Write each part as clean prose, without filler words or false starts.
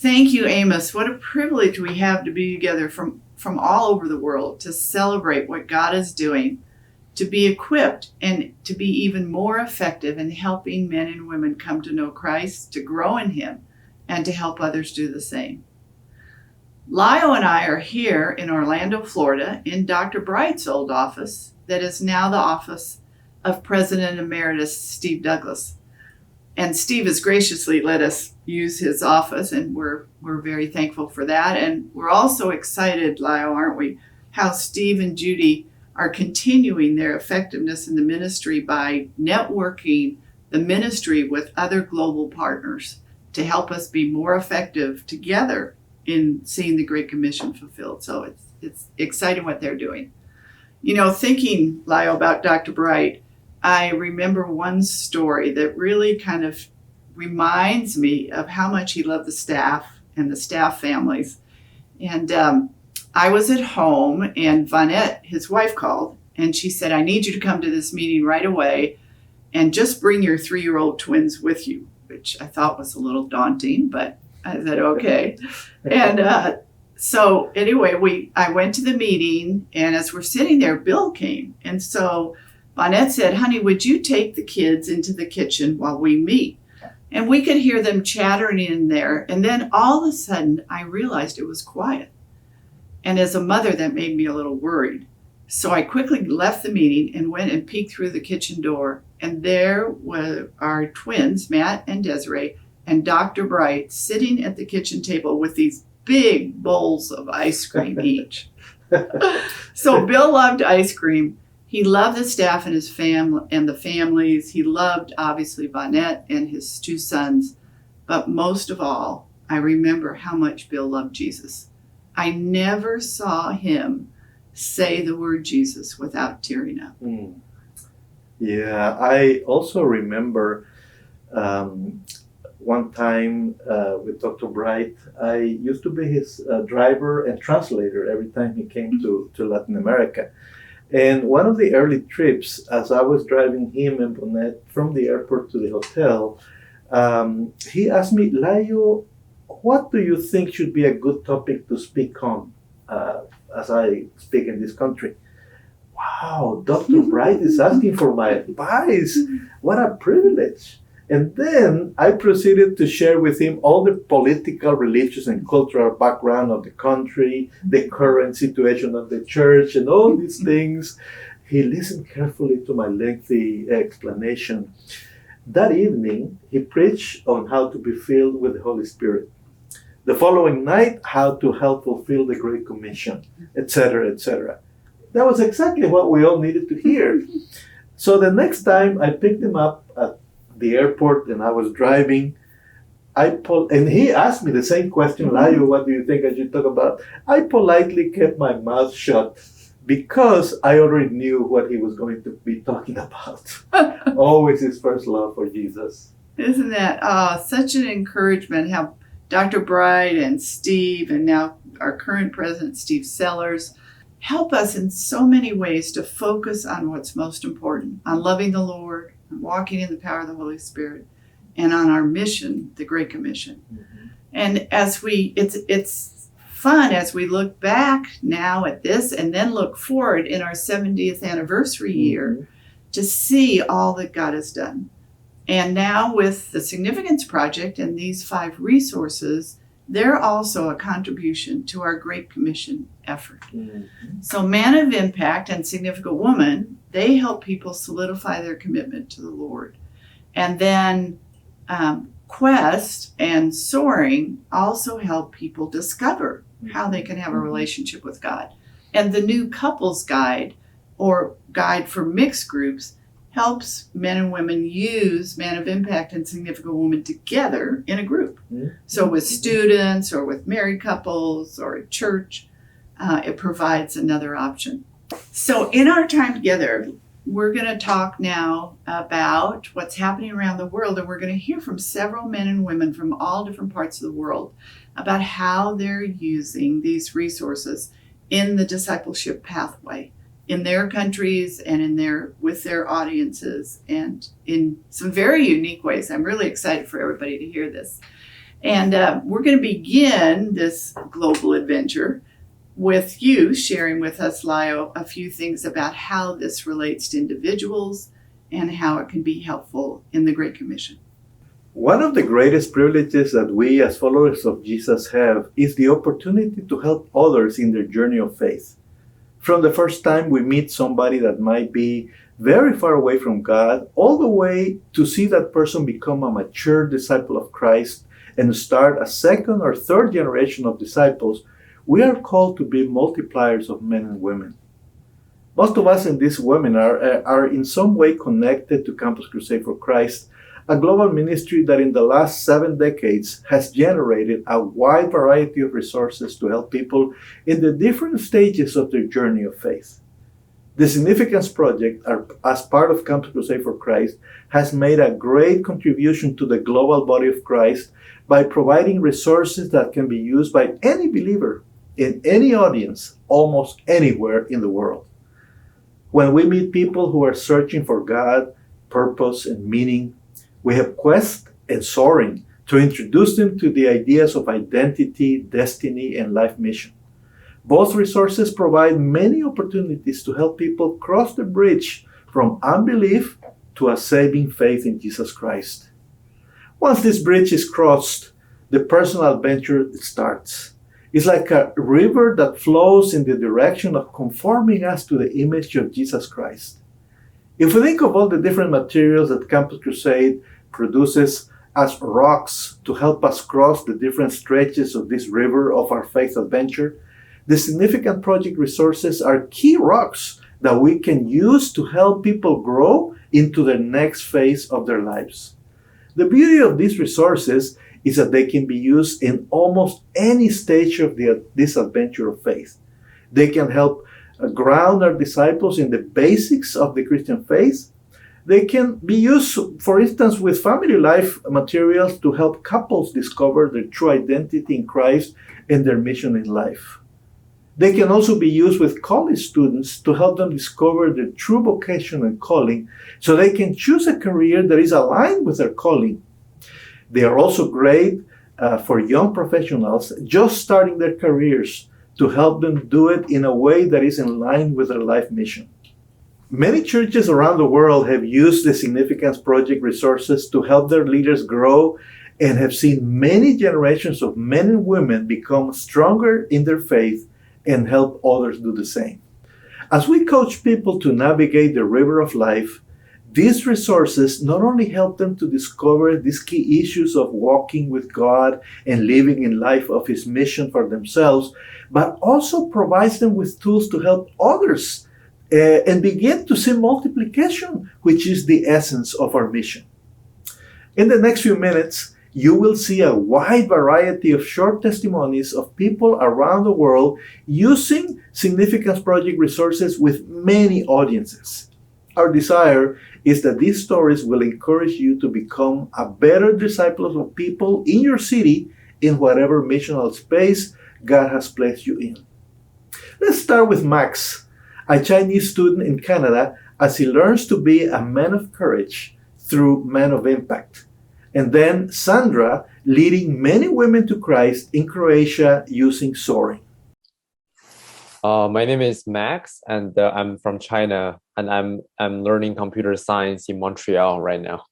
Thank you, Amos. What a privilege we have to be together from all over the world to celebrate what God is doing, to be equipped and to be even more effective in helping men and women come to know Christ, to grow in Him, and to help others do the same. Layo and I are here in Orlando, Florida, in Dr. Bright's old office that is now the office of President Emeritus Steve Douglas. And Steve has graciously let us use his office, and we're very thankful for that. And we're also excited, Layo, aren't we, how Steve and Judy are continuing their effectiveness in the ministry by networking the ministry with other global partners to help us be more effective together in seeing the Great Commission fulfilled. So it's exciting what they're doing. You know, thinking, Layo, about Dr. Bright, I remember one story that really kind of reminds me of how much he loved the staff and the staff families. And I was at home, and Vonette, his wife, called, and she said, I need you to come to this meeting right away and just bring your 3-year-old twins with you, which I thought was a little daunting, but I said, okay. And so anyway, I went to the meeting, and as we're sitting there, Bill came. And so Vonette said, honey, would you take the kids into the kitchen while we meet? And we could hear them chattering in there. And then all of a sudden, I realized it was quiet. And as a mother, that made me a little worried. So I quickly left the meeting and went and peeked through the kitchen door. And there were our twins, Matt and Desiree, and Dr. Bright sitting at the kitchen table with these big bowls of ice cream each. So Bill loved ice cream. He loved the staff and his family and the families. He loved, obviously, Vonette and his 2 sons. But most of all, I remember how much Bill loved Jesus. I never saw him say the word Jesus without tearing up. Yeah, I also remember one time with Dr. Bright, I used to be his driver and translator every time he came to Latin America. And one of the early trips, as I was driving him and Bonnet from the airport to the hotel, he asked me, Layo, what do you think should be a good topic to speak on as I speak in this country? Wow, Dr. Bright is asking for my advice. What a privilege. And then I proceeded to share with him all the political, religious, and cultural background of the country, the current situation of the church, and all these things. He listened carefully to my lengthy explanation. That evening, he preached on how to be filled with the Holy Spirit. The following night, how to help fulfill the Great Commission, etc., etc. That was exactly what we all needed to hear. So the next time I picked him up at the airport and I was driving, and he asked me the same question, Layo, what do you think I should talk about? I politely kept my mouth shut because I already knew what he was going to be talking about. Always his first love for Jesus. Isn't that such an encouragement how Dr. Bright and Steve, and now our current president, Steve Sellers, help us in so many ways to focus on what's most important, on loving the Lord, on walking in the power of the Holy Spirit, and on our mission, the Great Commission. Mm-hmm. And it's fun as we look back now at this and then look forward in our 70th anniversary year to see all that God has done. And now with the Significance Project and these 5 resources, they're also a contribution to our Great Commission effort. Mm-hmm. So Man of Impact and Significant Woman, they help people solidify their commitment to the Lord. And then Quest and Soaring also help people discover how they can have a relationship with God. And the new Couples Guide, or Guide for Mixed Groups, helps men and women use Man of Impact and Significant Woman together in a group. Mm-hmm. So with students or with married couples or at church, it provides another option. So in our time together, we're going to talk now about what's happening around the world, and we're going to hear from several men and women from all different parts of the world about how they're using these resources in the discipleship pathway in their countries and with their audiences, and in some very unique ways. I'm really excited for everybody to hear this. And we're going to begin this global adventure with you sharing with us, Layo, a few things about how this relates to individuals and how it can be helpful in the Great Commission. One of the greatest privileges that we as followers of Jesus have is the opportunity to help others in their journey of faith. From the first time we meet somebody that might be very far away from God, all the way to see that person become a mature disciple of Christ and start a second or third generation of disciples, we are called to be multipliers of men and women. Most of us in this webinar are in some way connected to Campus Crusade for Christ, a global ministry that in the last 7 decades has generated a wide variety of resources to help people in the different stages of their journey of faith. The Significance Project, as part of Campus Crusade for Christ, has made a great contribution to the global body of Christ by providing resources that can be used by any believer in any audience, almost anywhere in the world. When we meet people who are searching for God, purpose, and meaning, we have Quest and Soaring to introduce them to the ideas of identity, destiny, and life mission. Both resources provide many opportunities to help people cross the bridge from unbelief to a saving faith in Jesus Christ. Once this bridge is crossed, the personal adventure starts. It's like a river that flows in the direction of conforming us to the image of Jesus Christ. If we think of all the different materials that Campus Crusade produces as rocks to help us cross the different stretches of this river of our faith adventure, the Significant Project resources are key rocks that we can use to help people grow into the next phase of their lives. The beauty of these resources is that they can be used in almost any stage of this adventure of faith. They can help ground our disciples in the basics of the Christian faith. They can be used, for instance, with family life materials to help couples discover their true identity in Christ and their mission in life. They can also be used with college students to help them discover their true vocation and calling so they can choose a career that is aligned with their calling. They are also great for young professionals just starting their careers to help them do it in a way that is in line with their life mission. Many churches around the world have used the Significance Project resources to help their leaders grow and have seen many generations of men and women become stronger in their faith and help others do the same. As we coach people to navigate the river of life, these resources not only help them to discover these key issues of walking with God and living in life of His mission for themselves, but also provides them with tools to help others and begin to see multiplication, which is the essence of our mission. In the next few minutes, you will see a wide variety of short testimonies of people around the world using Significance Project resources with many audiences. Our desire is that these stories will encourage you to become a better disciple of people in your city in whatever missional space God has placed you in. Let's start with Max, a Chinese student in Canada, as he learns to be a man of courage through Man of Impact. And then Sandra, leading many women to Christ in Croatia using Soaring. My name is Max, and I'm from China, and I'm learning computer science in Montreal right now.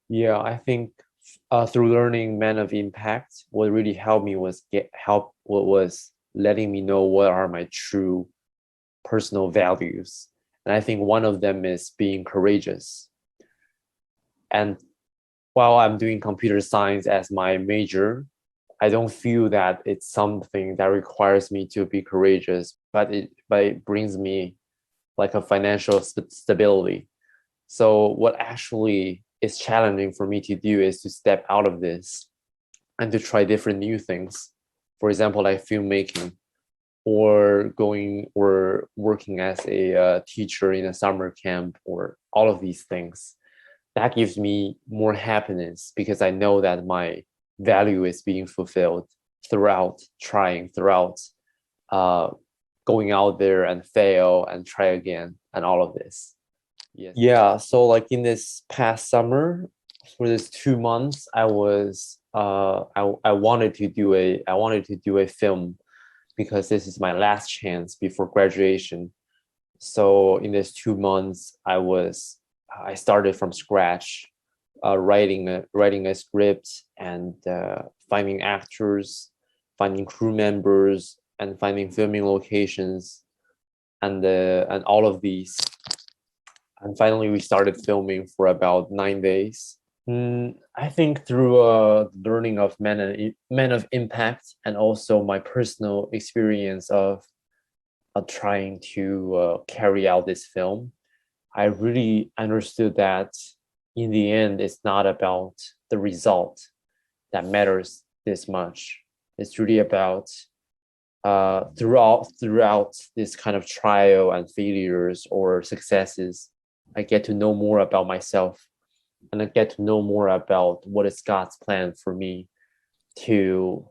Yeah, I think through learning Man of Impact, what really helped me was letting me know what are my true personal values, and I think one of them is being courageous. And while I'm doing computer science as my major, I don't feel that it's something that requires me to be courageous, but it brings me like a financial stability. So what actually is challenging for me to do is to step out of this and to try different new things. For example, like filmmaking, or working as a teacher in a summer camp, or all of these things. That gives me more happiness because I know that my value is being fulfilled throughout going out there and fail and try again and all of this. Yes. Yeah. So like in this past summer, for this 2 months, I was I wanted to do a film because this is my last chance before graduation. So in these 2 months, I started from scratch, writing a script and finding actors, finding crew members, and finding filming locations, and all of these. And finally, we started filming for about 9 days. I think through learning of men of impact and also my personal experience of trying to carry out this film, I really understood that in the end, it's not about the result that matters this much. It's really about throughout this kind of trial and failures or successes, I get to know more about myself, and I get to know more about what is God's plan for me to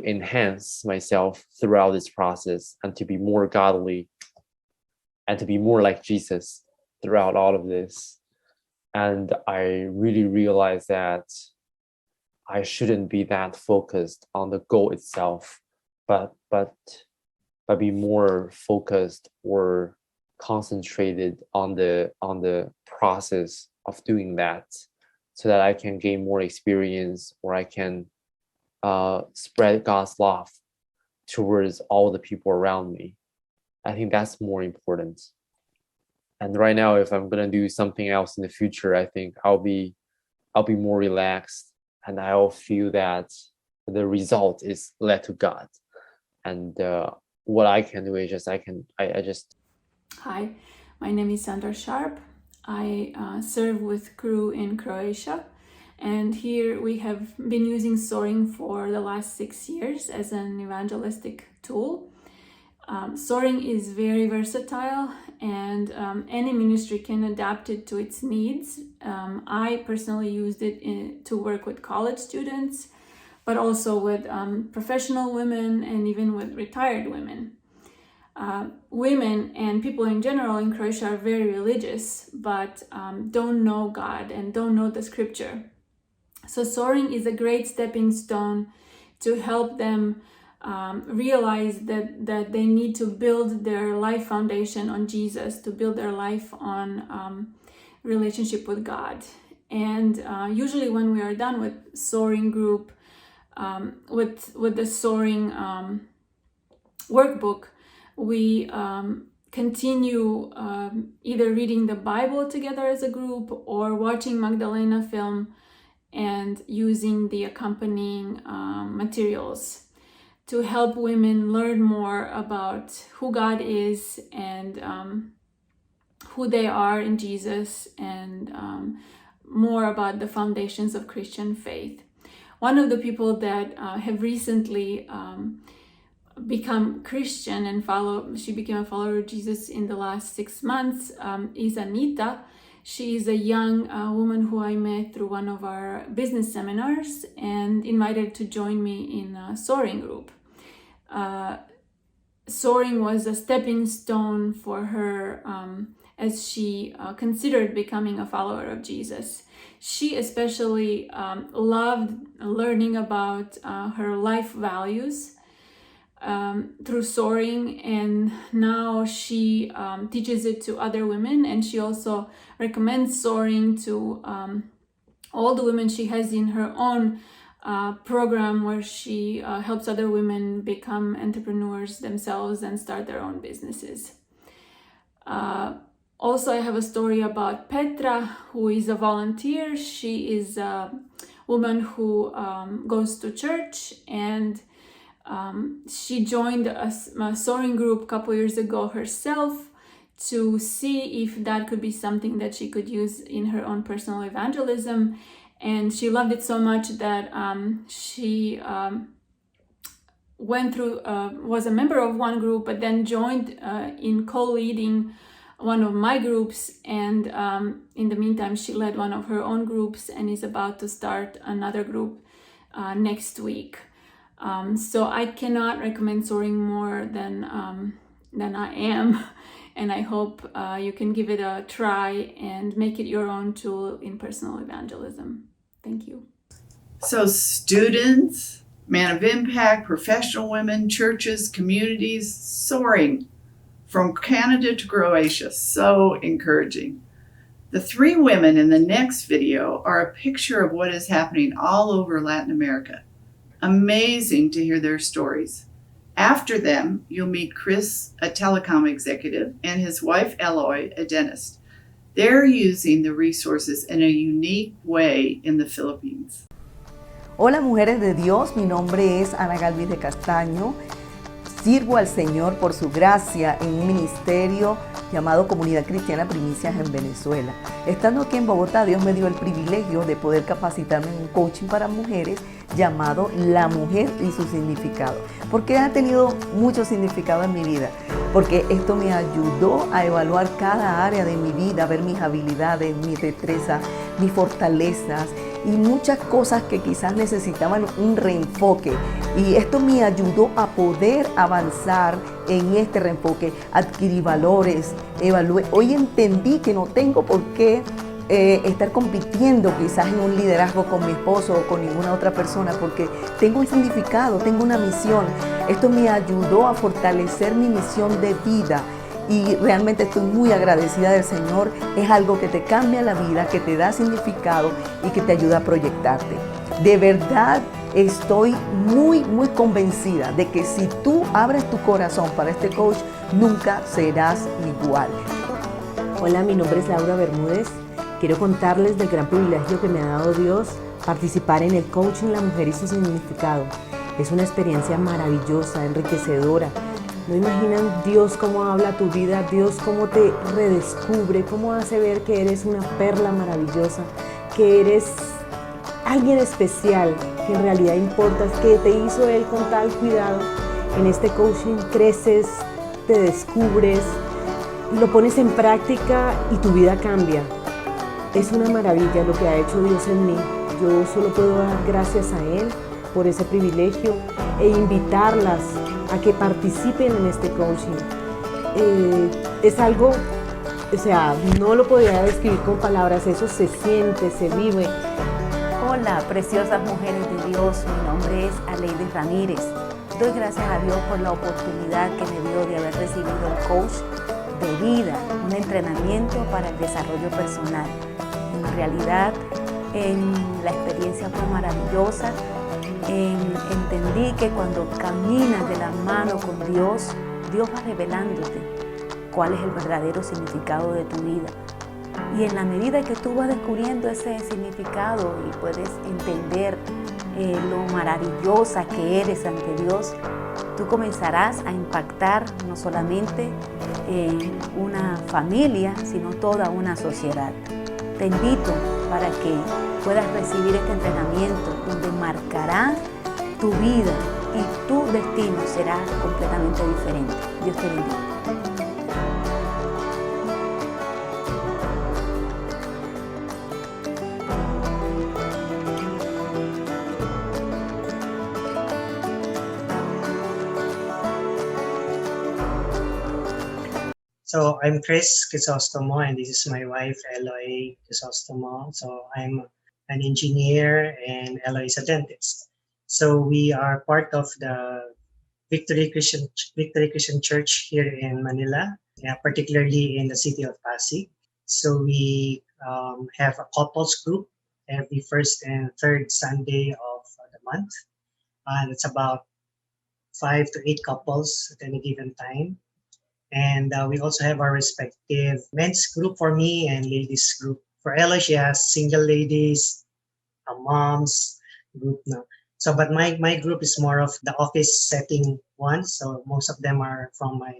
enhance myself throughout this process and to be more godly and to be more like Jesus throughout all of this. And I really realized that I shouldn't be that focused on the goal itself, but be more focused or concentrated on the process of doing that, so that I can gain more experience, or I can spread God's love towards all the people around me. I think that's more important. And right now, if I'm gonna do something else in the future, I think I'll be more relaxed, and I'll feel that the result is led to God. And what I can do is I just. Hi, my name is Sandra Sharp. I serve with crew in Croatia, and here we have been using soaring for the last 6 years as an evangelistic tool. Soaring is very versatile, and any ministry can adapt it to its needs. I personally used it to work with college students, but also with professional women and even with retired women. Women and people in general in Croatia are very religious, but don't know God and don't know the scripture. So soaring is a great stepping stone to help them realize that they need to build their life foundation on Jesus, to build their life on relationship with God. And usually when we are done with soaring group, with the soaring workbook, we continue either reading the Bible together as a group or watching Magdalena film and using the accompanying materials to help women learn more about who God is and who they are in Jesus, and more about the foundations of Christian faith. One of the people that have recently become Christian and she became a follower of Jesus in the last 6 months is Anita. She is a young woman who I met through one of our business seminars and invited to join me in a soaring group. Soaring was a stepping stone for her as she considered becoming a follower of Jesus. She especially loved learning about her life values through soaring, and now she teaches it to other women, and she also recommends soaring to all the women she has in her own program, where she helps other women become entrepreneurs themselves and start their own businesses. Also, I have a story about Petra, who is a volunteer. She is a woman who goes to church, and she joined a soaring group a couple years ago herself to see if that could be something that she could use in her own personal evangelism. And she loved it so much that she went through, was a member of one group, but then joined in co-leading one of my groups. And in the meantime, she led one of her own groups and is about to start another group next week. So I cannot recommend soaring more than I am. And I hope you can give it a try and make it your own tool in personal evangelism. Thank you. So students, man of impact, professional women, churches, communities, soaring from Canada to Croatia. So encouraging. The three women in the next video are a picture of what is happening all over Latin America. Amazing to hear their stories. After them, you'll meet Chris, a telecom executive, and his wife Eloy, a dentist. They're using the resources in a unique way in the Philippines. Hola mujeres de Dios, mi nombre es Ana Galvis de Castaño. Sirvo al Señor por su gracia en un ministerio llamado Comunidad Cristiana Primicias en Venezuela. Estando aquí en Bogotá, Dios me dio el privilegio de poder capacitarme en un coaching para mujeres llamado La Mujer y su Significado. Porque ha tenido mucho significado en mi vida. Porque esto me ayudó a evaluar cada área de mi vida, a ver mis habilidades, mis destrezas, mis fortalezas y muchas cosas que quizás necesitaban un reenfoque. Y esto me ayudó a poder avanzar en este reenfoque, adquirí valores, evalué. Hoy entendí que no tengo por qué estar compitiendo quizás en un liderazgo con mi esposo o con ninguna otra persona, porque tengo un significado, tengo una misión. Esto me ayudó a fortalecer mi misión de vida y realmente estoy muy agradecida del Señor. Es algo que te cambia la vida, que te da significado y que te ayuda a proyectarte. De verdad estoy muy convencida de que si tú abres tu corazón para este coach, nunca serás igual. Hola, mi nombre es Laura Bermúdez. Quiero contarles del gran privilegio que me ha dado Dios participar en el coaching La Mujer y su Significado. Es una experiencia maravillosa, enriquecedora. No imaginan Dios cómo habla tu vida, Dios cómo te redescubre, cómo hace ver que eres una perla maravillosa, que eres alguien especial, que en realidad importas, que te hizo Él con tal cuidado. En este coaching creces, te descubres, lo pones en práctica y tu vida cambia. Es una maravilla lo que ha hecho Dios en mí. Yo solo puedo dar gracias a Él por ese privilegio e invitarlas a que participen en este coaching. Es algo, no lo podría describir con palabras, eso se siente, se vive. Hola, preciosas mujeres de Dios, mi nombre es Aleide Ramírez. Doy gracias a Dios por la oportunidad que me dio de haber recibido el coach de vida, un entrenamiento para el desarrollo personal. En realidad, la experiencia fue maravillosa. Entendí que cuando caminas de la mano con Dios, Dios va revelándote cuál es el verdadero significado de tu vida. Y en la medida que tú vas descubriendo ese significado y puedes entender lo maravillosa que eres ante Dios, tú comenzarás a impactar no solamente en una familia, sino toda una sociedad. Te invito para que puedas recibir este entrenamiento donde marcará tu vida y tu destino será completamente diferente. Dios te bendiga. So I'm Chris Crisostomo, and this is my wife, Eloy Crisostomo. So I'm an engineer and Eloy is a dentist. So we are part of the Victory Christian Church here in Manila, particularly in the city of Pasig. So we have a couples group every first and third Sunday of the month. And it's about 5 to 8 couples at any given time. And we also have our respective men's group for me and ladies group. For Ella, she has single ladies, a mom's group now. So, but my group is more of the office setting one. So most of them are from my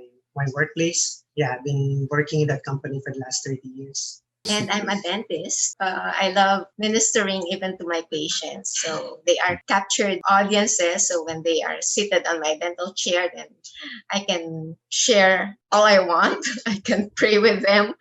workplace. Yeah, I've been working in that company for the last 30 years. And I'm a dentist. I love ministering even to my patients. So they are captured audiences. So when they are seated on my dental chair, then I can share all I want. I can pray with them.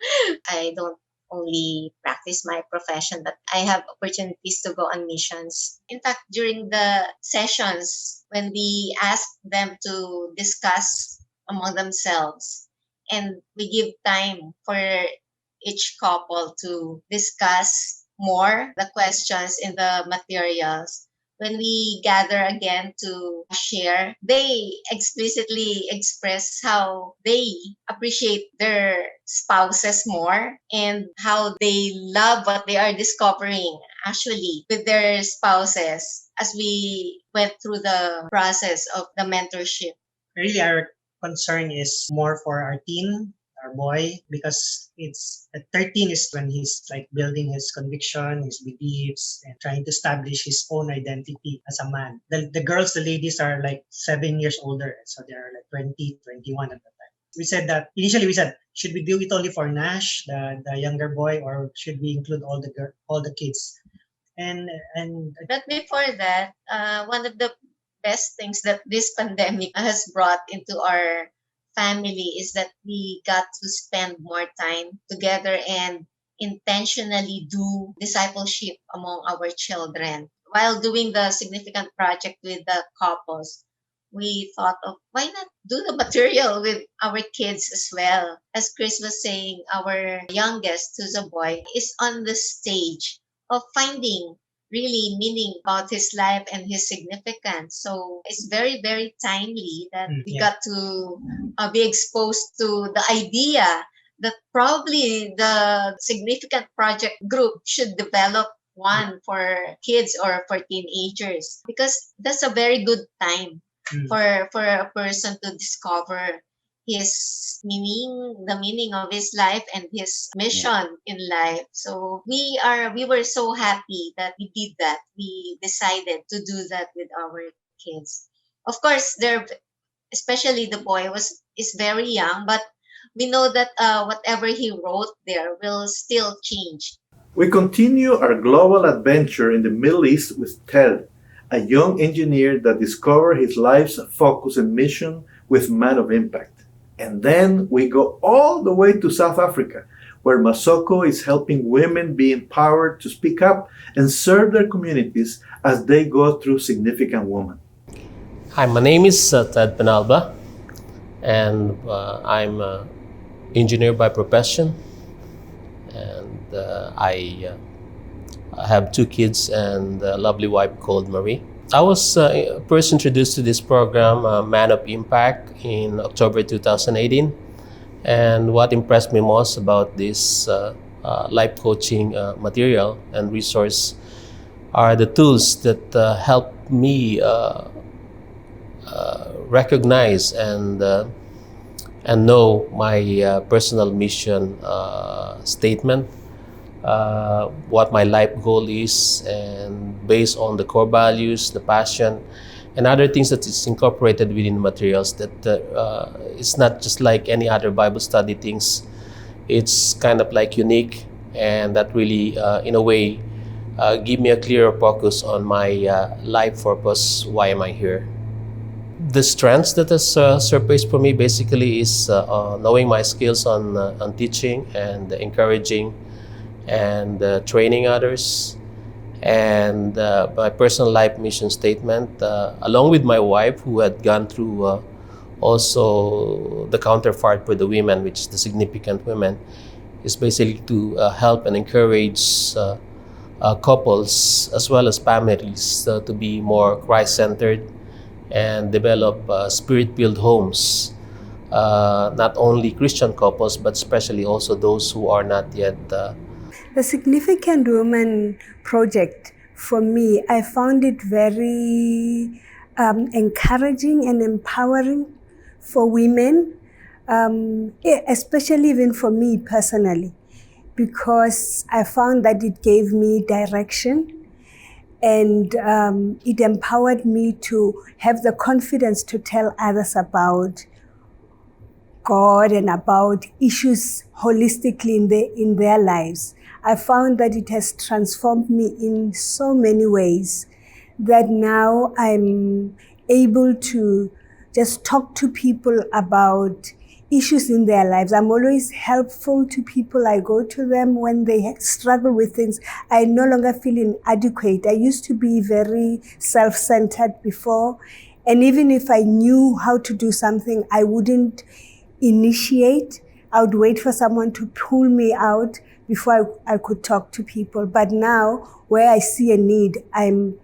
I don't only practice my profession, but I have opportunities to go on missions. In fact, during the sessions, when we ask them to discuss among themselves, and we give time for each couple to discuss more the questions in the materials, when we gather again to share, they explicitly express how they appreciate their spouses more and how they love what they are discovering actually with their spouses as we went through the process of the mentorship. Really, our concern is more for our teen, our boy, because it's at 13 is when he's like building his conviction, his beliefs, and trying to establish his own identity as a man. The girls, the ladies are like 7 years older, so they're like 20, 21 at the time. We said that initially we said, should we do it only for Nash, the younger boy, or should we include all the kids? And But before that, one of the best things that this pandemic has brought into our family is that we got to spend more time together and intentionally do discipleship among our children. While doing the significant project with the couples, we thought of why not do the material with our kids as well. As Chris was saying, our youngest, who's a boy, is on the stage of finding really meaning about his life and his significance. So it's very, very timely that we yeah. got to be exposed to the idea that probably the significant project group should develop one for kids or for teenagers because that's a very good time for a person to discover his meaning, the meaning of his life and his mission in life. So we were so happy that we did that. We decided to do that with our kids. Of course, there, especially the boy is very young, but we know that whatever he wrote there will still change. We continue our global adventure in the Middle East with Ted, a young engineer that discovered his life's focus and mission with Man of Impact. And then we go all the way to South Africa, where Masoko is helping women be empowered to speak up and serve their communities as they go through significant women. Hi, my name is Ted Penalba, and I'm an engineer by profession, and I have 2 kids and a lovely wife called Marie. I was first introduced to this program, Man of Impact, in October 2018. And what impressed me most about this life coaching material and resource are the tools that help me recognize and know my personal mission statement, what my life goal is, and based on the core values, the passion, and other things that is incorporated within the materials, that it's not just like any other Bible study things. It's kind of like unique, and that really, in a way, give me a clearer focus on my life purpose. Why am I here? The strengths that has surfaced for me basically is knowing my skills on teaching and encouraging and training others, and my personal life mission statement, along with my wife, who had gone through also the counterpart for the women, which is the significant women, is basically to help and encourage couples as well as families to be more Christ-centered and develop spirit-filled homes. Not only Christian couples, but especially also those who are not yet. The Significant Woman project, for me, I found it very encouraging and empowering for women, especially even for me personally, because I found that it gave me direction, and it empowered me to have the confidence to tell others about God and about issues holistically in their lives. I found that it has transformed me in so many ways that now I'm able to just talk to people about issues in their lives. I'm always helpful to people. I go to them when they struggle with things. I no longer feel inadequate. I used to be very self-centered before, and even if I knew how to do something, I wouldn't initiate. I would wait for someone to pull me out before I could talk to people. But now, where I see a need, I'm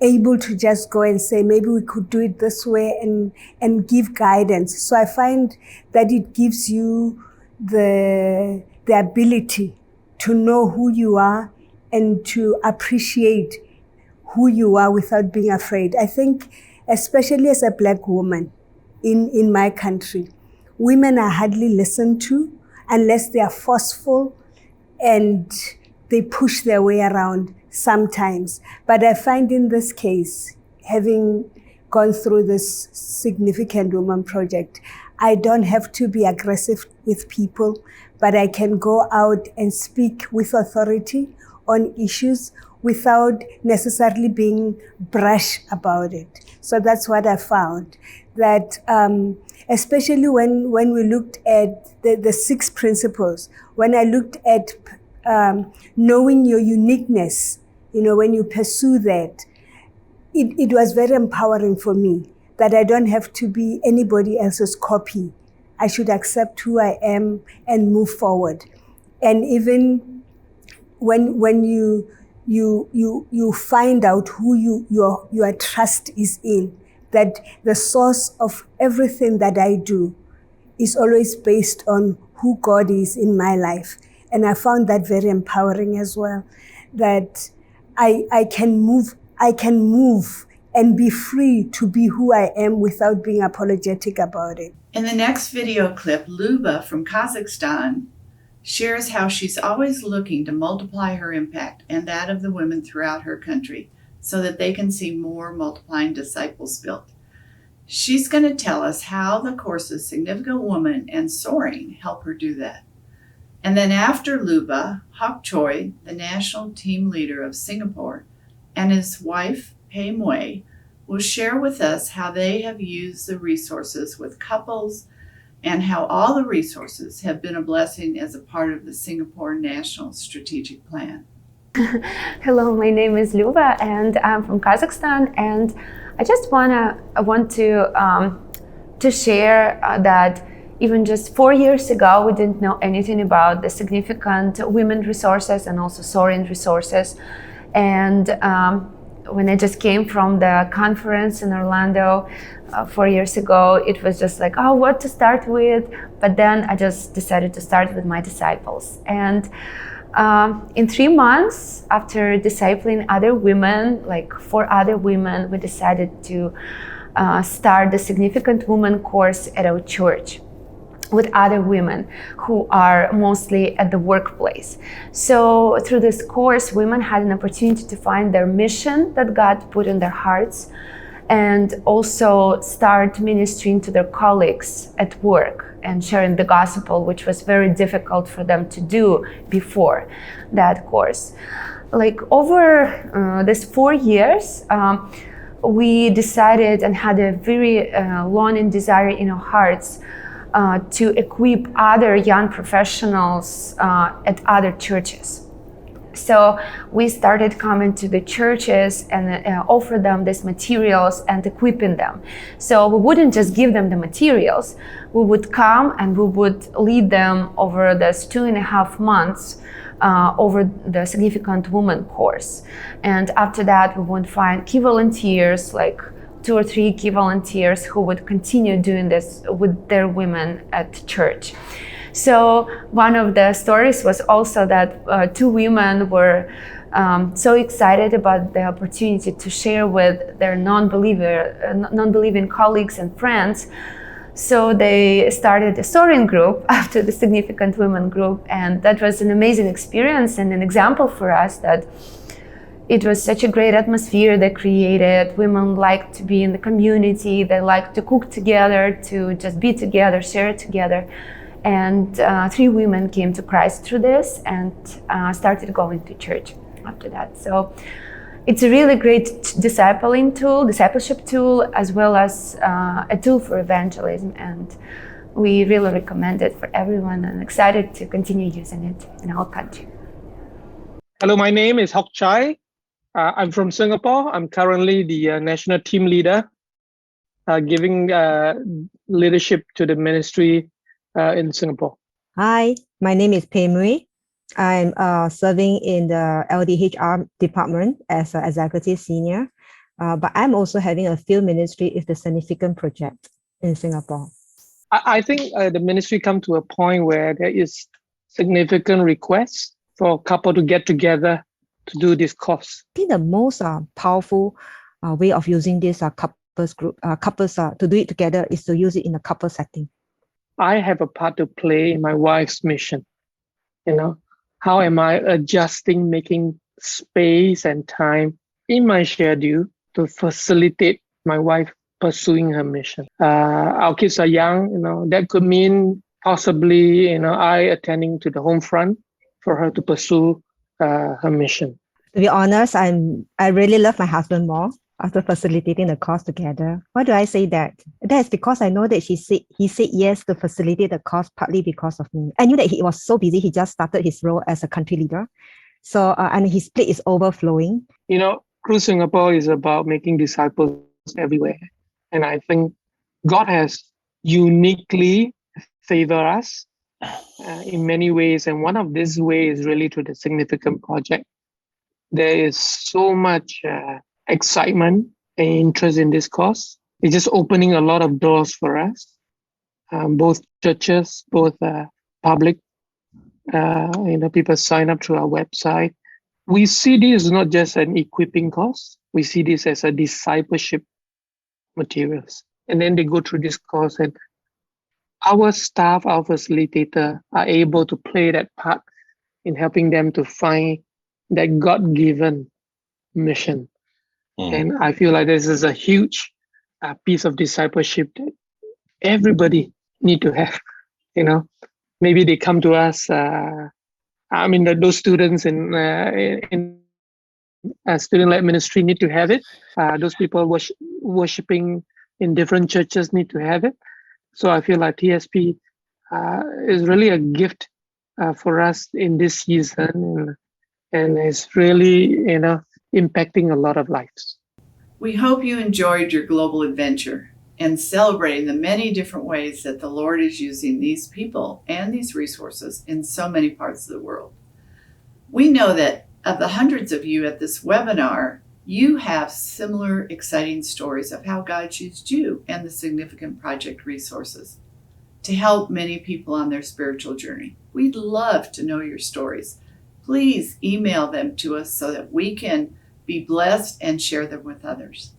able to just go and say, maybe we could do it this way and give guidance. So I find that it gives you the ability to know who you are and to appreciate who you are without being afraid. I think, especially as a Black woman in my country, women are hardly listened to unless they are forceful and they push their way around sometimes. But I find in this case, having gone through this Significant Woman project, I don't have to be aggressive with people, but I can go out and speak with authority on issues without necessarily being brash about it. So that's what I found, that especially when we looked at the 6 principles, when I looked at knowing your uniqueness, when you pursue that, it was very empowering for me that I don't have to be anybody else's copy. I should accept who I am and move forward. And even when you find out who your trust is in, that the source of everything that I do is always based on who God is in my life. And I found that very empowering as well, that I can move and be free to be who I am without being apologetic about it. In the next video clip, Luba from Kazakhstan shares how she's always looking to multiply her impact and that of the women throughout her country so that they can see more multiplying disciples built. She's going to tell us how the courses Significant Woman and Soaring help her do that. And then after Luba, Hock Choi, the national team leader of Singapore, and his wife, Pei Mui, will share with us how they have used the resources with couples and how all the resources have been a blessing as a part of the Singapore National Strategic Plan. Hello, my name is Luba and I'm from Kazakhstan, and I just want to share that even just 4 years ago, we didn't know anything about the Significant Women resources and also Soaring resources. And when I just came from the conference in Orlando 4 years ago, it was just like, oh, what to start with? But then I just decided to start with my disciples. And in 3 months after discipling other women, like 4 other women, we decided to start the Significant Woman course at our church with other women who are mostly at the workplace. So through this course, women had an opportunity to find their mission that God put in their hearts, and also start ministering to their colleagues at work and sharing the gospel, which was very difficult for them to do before that course. Like over this 4 years, we decided and had a very longing desire in our hearts to equip other young professionals at other churches. So we started coming to the churches and offer them these materials and equipping them. So we wouldn't just give them the materials, we would come and we would lead them over this 2.5 months over the Significant Woman course. And after that, we would find key volunteers, like 2 or 3 key volunteers who would continue doing this with their women at church. So one of the stories was also that 2 women were so excited about the opportunity to share with their non-believing colleagues and friends. So they started a Soaring group after the Significant Women group, and that was an amazing experience and an example for us that it was such a great atmosphere they created. Women like to be in the community, they like to cook together, to just be together, share together. And 3 women came to Christ through this and started going to church after that. So it's a really great discipleship tool, as well as a tool for evangelism. And we really recommend it for everyone, and excited to continue using it in our country. Hello, my name is Hock Chai. I'm from Singapore. I'm currently the national team leader, giving leadership to the ministry in Singapore. Hi, my name is Pei Mui. I'm serving in the LDHR department as an executive senior. but I'm also having a field ministry is the significant project in Singapore. I think the ministry come to a point where there is significant requests for a couple to get together to do this course. I think the most powerful way of using this couples to do it together is to use it in a couple setting. I have a part to play in my wife's mission. How am I adjusting, making space and time in my schedule to facilitate my wife pursuing her mission? Our kids are young, that could mean possibly, I attending to the home front for her to pursue her mission. To be honest, I really love my husband more after facilitating the course together. Why do I say that? That is because I know that he said yes to facilitate the course partly because of me. I knew that he was so busy. He just started his role as a country leader. So, and his plate is overflowing. Cru Singapore is about making disciples everywhere. And I think God has uniquely favored us in many ways. And one of these ways is really through the significant project. There is so much excitement and interest in this cause. It's just opening a lot of doors for us, both churches, both public. People sign up through our website. We see this not just an equipping course. We see this as a discipleship materials. And then they go through this course, and our staff, our facilitator, are able to play that part in helping them to find that God-given mission. And I feel like this is a huge piece of discipleship that everybody need to have. Maybe they come to us. Those students in student-led ministry need to have it. Those people worshiping in different churches need to have it. So I feel like TSP is really a gift for us in this season, and it's really impacting a lot of lives. We hope you enjoyed your global adventure and celebrating the many different ways that the Lord is using these people and these resources in so many parts of the world. We know that of the hundreds of you at this webinar, you have similar exciting stories of how God used you and the significant project resources to help many people on their spiritual journey. We'd love to know your stories. Please email them to us so that we can be blessed and share them with others.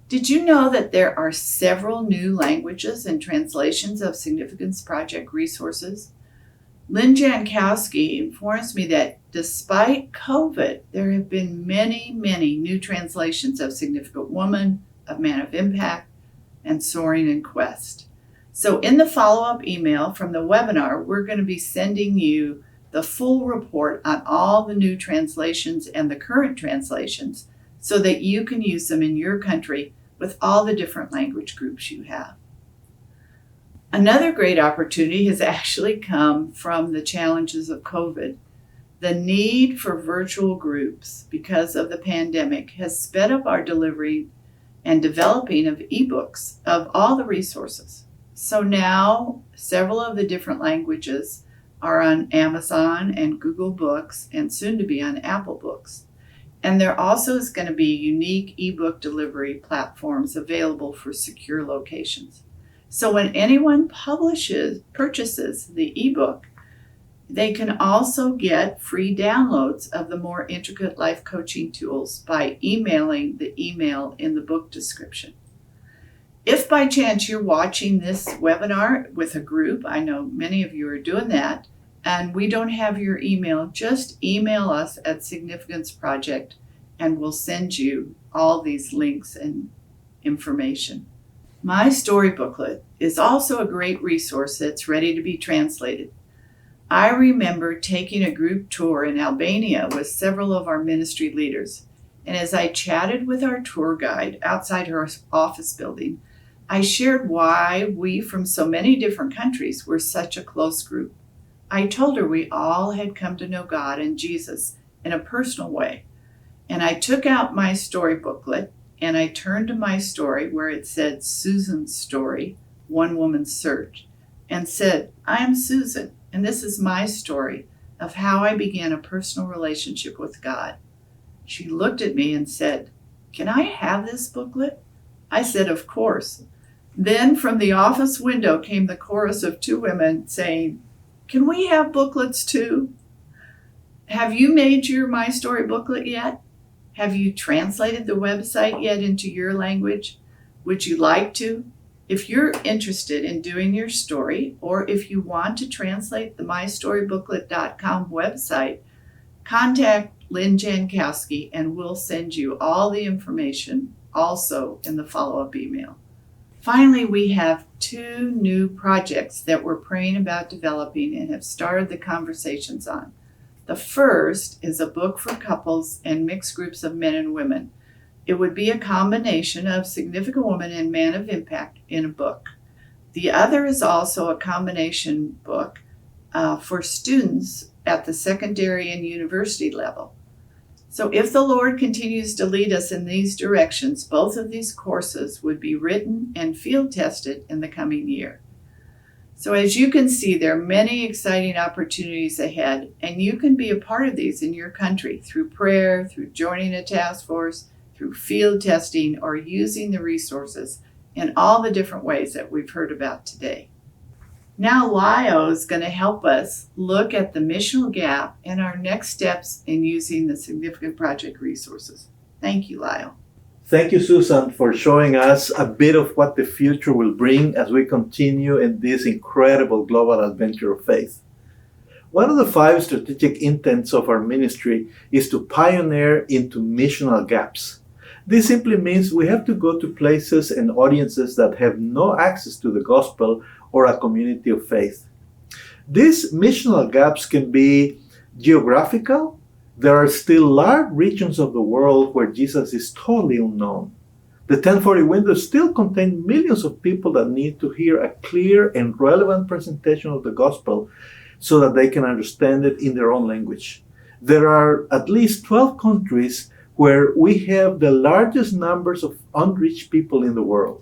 Did you know that there are several new languages and translations of Significance Project resources? Lynn Jankowski informs me that despite COVID, there have been many, many new translations of Significant Woman, of Man of Impact, and Soaring in Quest. So in the follow-up email from the webinar, we're going to be sending you the full report on all the new translations and the current translations so that you can use them in your country with all the different language groups you have. Another great opportunity has actually come from the challenges of COVID. The need for virtual groups because of the pandemic has sped up our delivery and developing of ebooks of all the resources. So now several of the different languages are on Amazon and Google Books and soon to be on Apple Books. And there also is going to be unique ebook delivery platforms available for secure locations. So when anyone purchases the ebook, they can also get free downloads of the more intricate life coaching tools by emailing the email in the book description. If by chance you're watching this webinar with a group, I know many of you are doing that, and we don't have your email, just email us at Significance Project and we'll send you all these links and information. My story booklet is also a great resource that's ready to be translated. I remember taking a group tour in Albania with several of our ministry leaders, and as I chatted with our tour guide outside her office building, I shared why we from so many different countries were such a close group. I told her we all had come to know God and Jesus in a personal way, and I took out my story booklet and I turned to my story where it said Susan's story, One Woman's Search, and said, I am Susan, and this is my story of how I began a personal relationship with God. She looked at me and said, "Can I have this booklet?" I said, "Of course." Then from the office window came the chorus of two women saying, "Can we have booklets too?" Have you made your My Story booklet yet? Have you translated the website yet into your language? Would you like to? If you're interested in doing your story, or if you want to translate the mystorybooklet.com website, contact Lynn Jankowski and we'll send you all the information also in the follow-up email. Finally, we have two new projects that we're praying about developing and have started the conversations on. The first is a book for couples and mixed groups of men and women. It would be a combination of significant woman and man of impact in a book. The other is also a combination book for students at the secondary and university level. So if the Lord continues to lead us in these directions, both of these courses would be written and field tested in the coming year. So as you can see, there are many exciting opportunities ahead, and you can be a part of these in your country through prayer, through joining a task force, through field testing, or using the resources in all the different ways that we've heard about today. Now Layo is going to help us look at the missional gap and our next steps in using the significant project resources. Thank you, Layo. Thank you, Susan, for showing us a bit of what the future will bring as we continue in this incredible global adventure of faith. One of the 5 strategic intents of our ministry is to pioneer into missional gaps. This simply means we have to go to places and audiences that have no access to the gospel or a community of faith. These missional gaps can be geographical. There are still large regions of the world where Jesus is totally unknown. The 1040 windows still contain millions of people that need to hear a clear and relevant presentation of the gospel so that they can understand it in their own language. There are at least 12 countries where we have the largest numbers of unreached people in the world.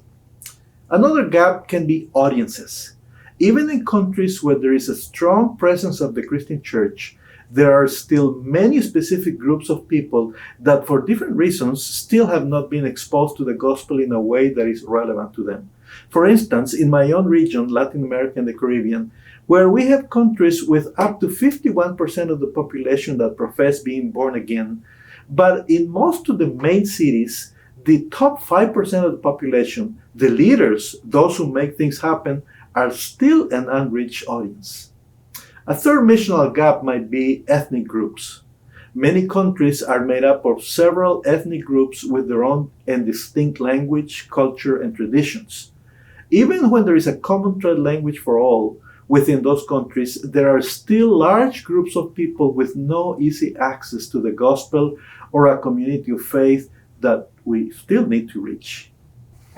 Another gap can be audiences. Even in countries where there is a strong presence of the Christian church, there are still many specific groups of people that for different reasons still have not been exposed to the gospel in a way that is relevant to them. For instance, in my own region, Latin America and the Caribbean, where we have countries with up to 51% of the population that profess being born again, but in most of the main cities, the top 5% of the population, the leaders, those who make things happen, are still an unreached audience. A third missional gap might be ethnic groups. Many countries are made up of several ethnic groups with their own and distinct language, culture, and traditions. Even when there is a common thread language for all, within those countries, there are still large groups of people with no easy access to the gospel or a community of faith that we still need to reach.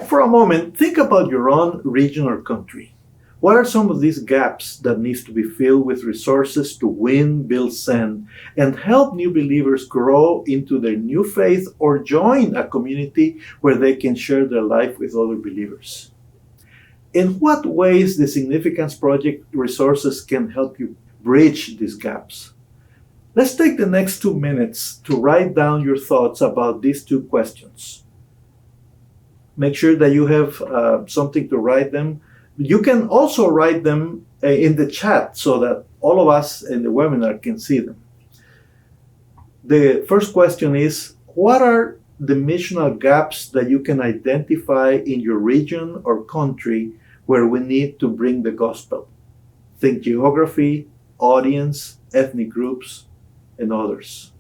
For a moment, think about your own region or country. What are some of these gaps that needs to be filled with resources to win, build, send, and help new believers grow into their new faith or join a community where they can share their life with other believers? In what ways the Significance Project resources can help you bridge these gaps? Let's take the next 2 minutes to write down your thoughts about these 2 questions. Make sure that you have something to write them. You can also write them in the chat so that all of us in the webinar can see them. The first question is, what are the missional gaps that you can identify in your region or country where we need to bring the gospel? Think geography, audience, ethnic groups, and others.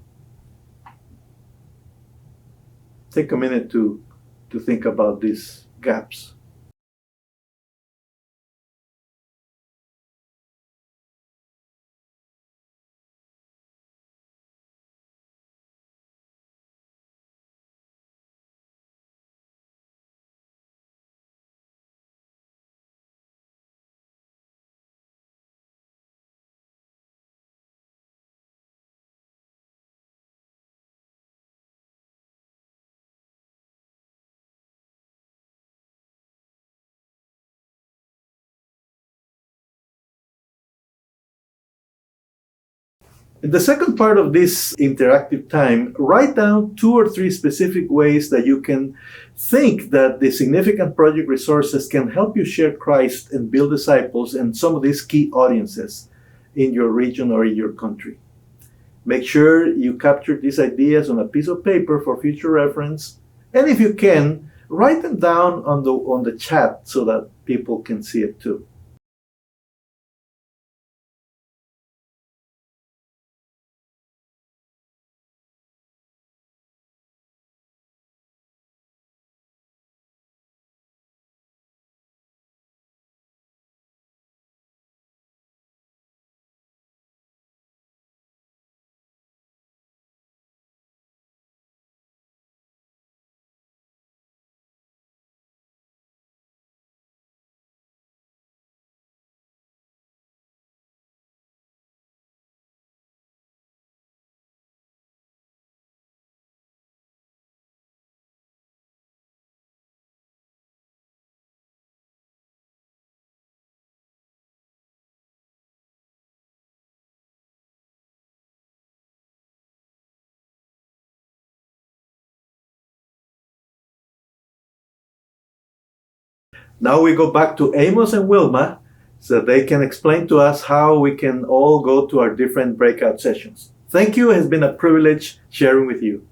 Take a minute to think about these gaps. In the second part of this interactive time, write down 2 or 3 specific ways that you can think that the significant project resources can help you share Christ and build disciples in some of these key audiences in your region or in your country. Make sure you capture these ideas on a piece of paper for future reference, and if you can, write them down on the chat so that people can see it too. Now we go back to Amos and Wilma so they can explain to us how we can all go to our different breakout sessions. Thank you. It has been a privilege sharing with you.